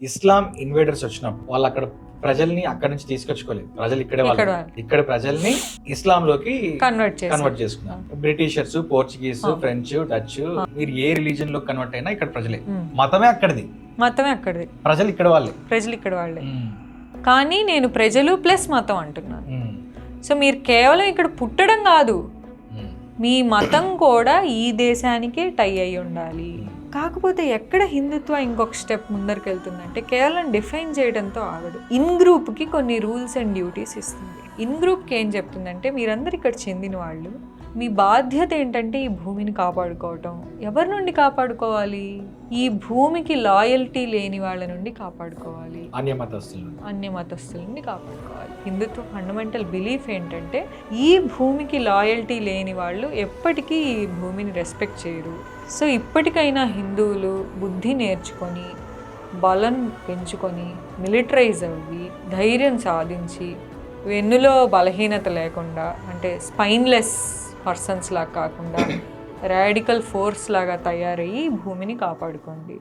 ఇస్లాం invaders వచ్చినప్పుడు వాళ్ళు అక్కడ ప్రజల్ని అక్కడ నుంచి తీసుకొచ్చుకోలేదు. ప్రజలు ఇక్కడే వాళ్ళు ఇక్కడ ప్రజల్ని ఇస్లాం లోకి కన్వర్ట్ చేసుకున్నారు. బ్రిటిషర్స్, పోర్చుగీస్, ఫ్రెంచ్, డచ్, మీరు ఏ రిలీజన్ లో కన్వర్ట్ అయినా ఇక్కడ ప్రజలే. మతమే అక్కడిది, ప్రజలు ఇక్కడ వాళ్ళే. కానీ నేను ప్రజలు ప్లస్ మతం అంటున్నాను. సో మీరు కేవలం ఇక్కడ పుట్టడం కాదు, మీ మతం కూడా ఈ దేశానికే టై అయి ఉండాలి. కాకపోతే ఎక్కడ హిందుత్వ ఇంకొక స్టెప్ ముందరికి వెళ్తుందంటే కేవలం డిఫైన్ చేయడంతో ఆగదు. ఇన్ గ్రూప్కి కొన్ని రూల్స్ అండ్ డ్యూటీస్ ఇస్తుంది. ఇన్ గ్రూప్కి ఏం చెప్తుందంటే మీరందరూ ఇక్కడ చెందిన వాళ్ళు, మీ బాధ్యత ఏంటంటే ఈ భూమిని కాపాడుకోవటం. ఎవరి నుండి కాపాడుకోవాలి? ఈ భూమికి లాయల్టీ లేని వాళ్ళ నుండి కాపాడుకోవాలి, అన్య మతస్థుల నుండి కాపాడుకోవాలి. హిందుత్వ ఫండమెంటల్ బిలీఫ్ ఏంటంటే ఈ భూమికి లాయల్టీ లేని వాళ్ళు ఎప్పటికీ ఈ భూమిని రెస్పెక్ట్ చేయరు. సో ఇప్పటికైనా హిందువులు బుద్ధి నేర్చుకొని, బలం పెంచుకొని, మిలిటరైజ్ అవ్వి, ధైర్యం సాధించి, వెన్నులో బలహీనత లేకుండా, అంటే స్పైన్లెస్ పర్సన్స్ లాగా కాకుండా రాడికల్ ఫోర్స్ లాగా తయారయ్యి భూమిని కాపాడుకోండి.